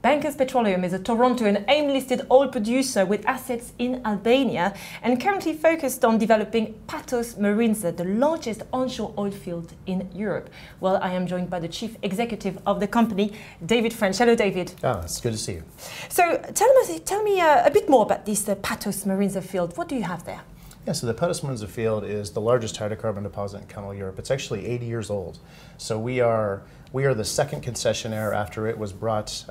Bankers Petroleum is a Toronto and AIM-listed oil producer with assets in Albania and currently focused on developing Patos Marinza, the largest onshore oil field in Europe. Well, I am joined by the Chief Executive of the company, David French. Hello, David. Oh, it's good to see you. So tell me a bit more about this Patos Marinza field. What do you have there? Yeah, so the Patos Marinza field is the largest hydrocarbon deposit in continental Europe. It's actually 80 years old. So we are the second concessionaire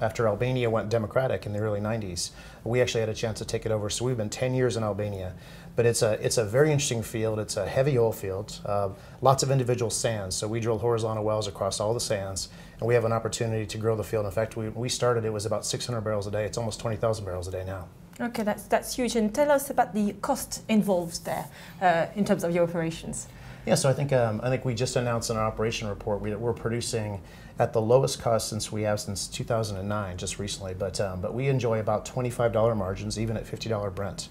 after Albania went democratic in the early 90s. We actually had a chance to take it over. So we've been 10 years in Albania. But it's a very interesting field. It's a heavy oil field, lots of individual sands. So we drill horizontal wells across all the sands, and we have an opportunity to grow the field. In fact, when we started, it was about 600 barrels a day. It's almost 20,000 barrels a day now. Okay, that's huge. And tell us about the cost involved there in terms of your operations. Yeah, so I think we just announced in our operation report we're producing at the lowest cost since 2009, just recently. But we enjoy about $25 margins, even at $50 Brent.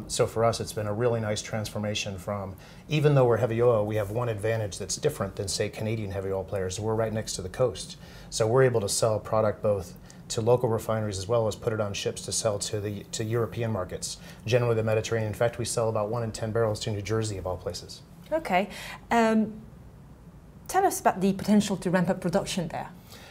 So for us, it's been a really nice transformation from, even though we're heavy oil, we have one advantage that's different than, say, Canadian heavy oil players. We're right next to the coast. So we're able to sell product both to local refineries as well as put it on ships to sell to European markets, generally the Mediterranean. In fact, we sell about 1 in 10 barrels to New Jersey, of all places. Okay. Tell us about the potential to ramp up production there.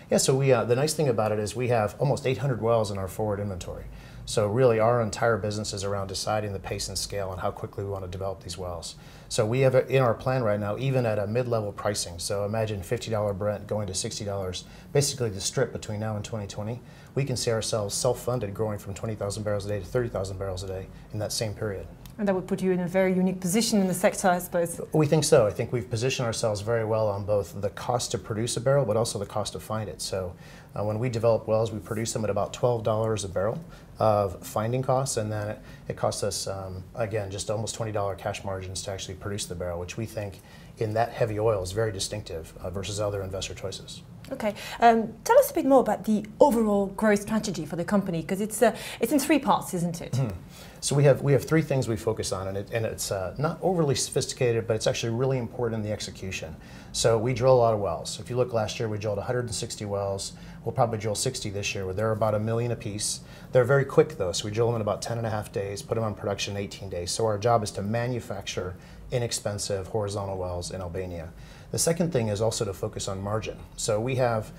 Yeah, so the nice thing about it is we have almost 800 wells in our forward inventory. So really our entire business is around deciding the pace and scale and how quickly we want to develop these wells. So we have in our plan right now, even at a mid-level pricing, so imagine $50 Brent going to $60, basically the strip between now and 2020, we can see ourselves self-funded growing from 20,000 barrels a day to 30,000 barrels a day in that same period. And that would put you in a very unique position in the sector, I suppose. We think so. I think we've positioned ourselves very well on both the cost to produce a barrel, but also the cost to find it. So when we develop wells, we produce them at about $12 a barrel of finding costs, and then it costs us, again, just almost $20 cash margins to actually produce the barrel, which we think in that heavy oil is very distinctive versus other investor choices. Okay, tell us a bit more about the overall growth strategy for the company, because it's in 3 parts, isn't it? Mm-hmm. So we have 3 things we focus on, and it's not overly sophisticated, but it's actually really important in the execution. So we drill a lot of wells. If you look last year, we drilled 160 wells. We'll probably drill 60 this year. They're about $1 million apiece. They're very quick though, so we drill them in about 10.5 days, put them on production in 18 days. So our job is to manufacture inexpensive horizontal wells in Albania. The second thing is also to focus on margin. So we have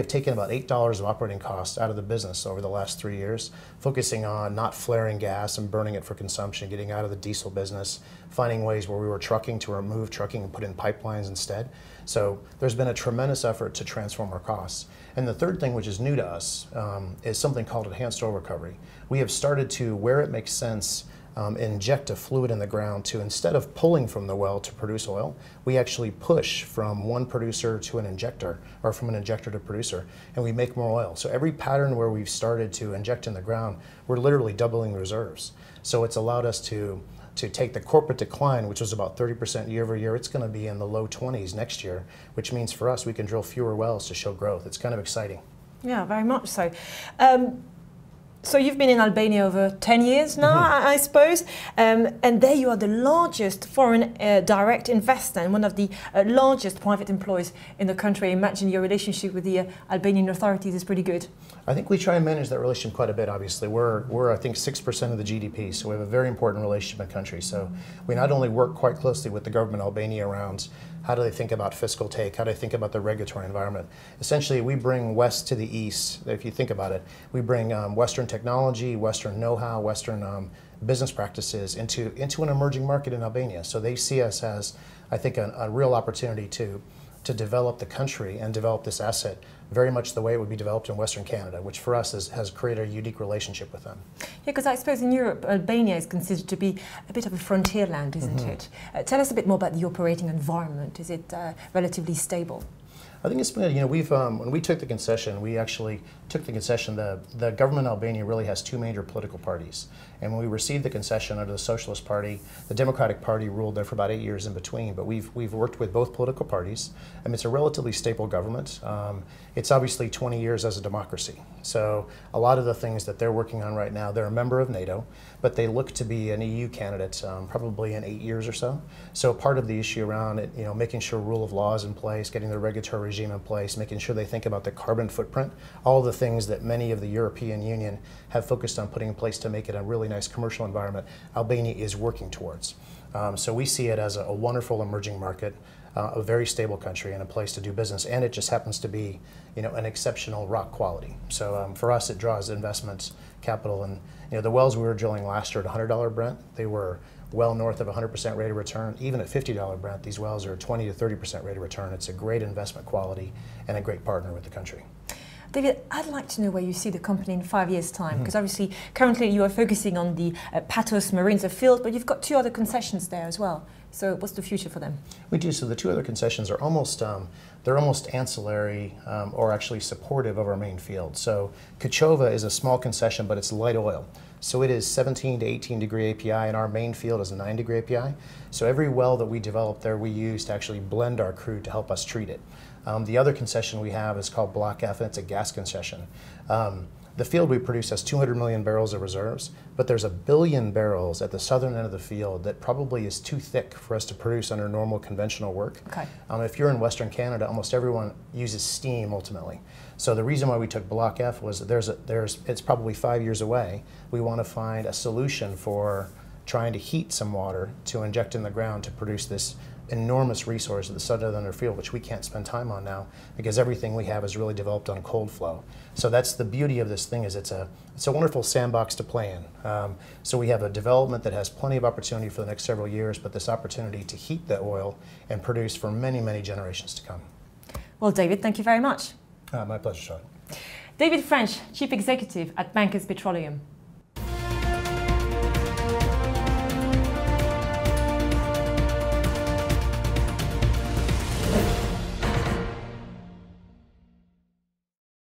taken about $8 of operating costs out of the business over the last 3 years, focusing on not flaring gas and burning it for consumption, getting out of the diesel business, finding ways where we were trucking to remove trucking and put in pipelines instead. So there's been a tremendous effort to transform our costs. And the third thing, which is new to us, is something called enhanced oil recovery. We have started to, where it makes sense, inject a fluid in the ground to, instead of pulling from the well to produce oil, we actually push from one producer to an injector, or from an injector to producer, and we make more oil. So every pattern where we've started to inject in the ground, we're literally doubling reserves. So it's allowed us to take the corporate decline, which was about 30% year over year. It's going to be in the low 20s next year, which means for us we can drill fewer wells to show growth. It's kind of exciting. Yeah, very much so. So you've been in Albania over 10 years now, mm-hmm. I suppose, and there you are the largest foreign direct investor and one of the largest private employees in the country. I imagine your relationship with the Albanian authorities is pretty good. I think we try and manage that relationship quite a bit, obviously. We're I think 6% of the GDP, so we have a very important relationship in the country. So we not only work quite closely with the government of Albania around how do they think about fiscal take, how do they think about the regulatory environment. Essentially, we bring west to the east, if you think about it. We bring Western technology, Western know-how, Western business practices into an emerging market in Albania. So they see us as, I think, a real opportunity to develop the country and develop this asset very much the way it would be developed in Western Canada, which for us has created a unique relationship with them. Yeah, because I suppose in Europe, Albania is considered to be a bit of a frontier land, isn't mm-hmm. it? Tell us a bit more about the operating environment. Is it relatively stable? I think it's been, when we took the concession, we actually took the concession, the government in Albania really has 2 major political parties. And when we received the concession under the Socialist Party, the Democratic Party ruled there for about 8 years in between, but we've worked with both political parties. I mean, it's a relatively stable government. It's obviously 20 years as a democracy. So a lot of the things that they're working on right now, they're a member of NATO, but they look to be an EU candidate probably in 8 years or so. So part of the issue around it, making sure rule of law is in place, getting the regulatory regime in place, making sure they think about the carbon footprint, all the things that many of the European Union have focused on putting in place to make it a really nice commercial environment, Albania is working towards. So we see it as a wonderful emerging market, a very stable country and a place to do business, and it just happens to be, an exceptional rock quality. So for us, it draws investments, capital, and the wells we were drilling last year at $100 Brent, they were well north of 100% rate of return. Even at $50 Brent, these wells are 20 to 30% rate of return. It's a great investment quality and a great partner with the country. David, I'd like to know where you see the company in 5 years' time, because obviously currently you are focusing on the Patos Marinza field, but you've got 2 other concessions there as well. So what's the future for them? We do. So the 2 other concessions are almost they're almost ancillary or actually supportive of our main field. So Kochova is a small concession, but it's light oil. So it is 17 to 18 degree API, and our main field is a 9 degree API. So every well that we develop there, we use to actually blend our crude to help us treat it. The other concession we have is called Block F, and it's a gas concession. The field we produce has 200 million barrels of reserves, but there's 1 billion barrels at the southern end of the field that probably is too thick for us to produce under normal conventional work. Okay. If you're in Western Canada, almost everyone uses steam ultimately. So the reason why we took Block F was it's probably 5 years away. We want to find a solution for trying to heat some water to inject in the ground to produce this enormous resource at the southern end of the field, which we can't spend time on now because everything we have is really developed on cold flow. So that's the beauty of this thing, is it's a wonderful sandbox to play in. So we have a development that has plenty of opportunity for the next several years, but this opportunity to heat the oil and produce for many, many generations to come. Well, David, thank you very much. My pleasure, Sean. David French, Chief Executive at Bankers Petroleum.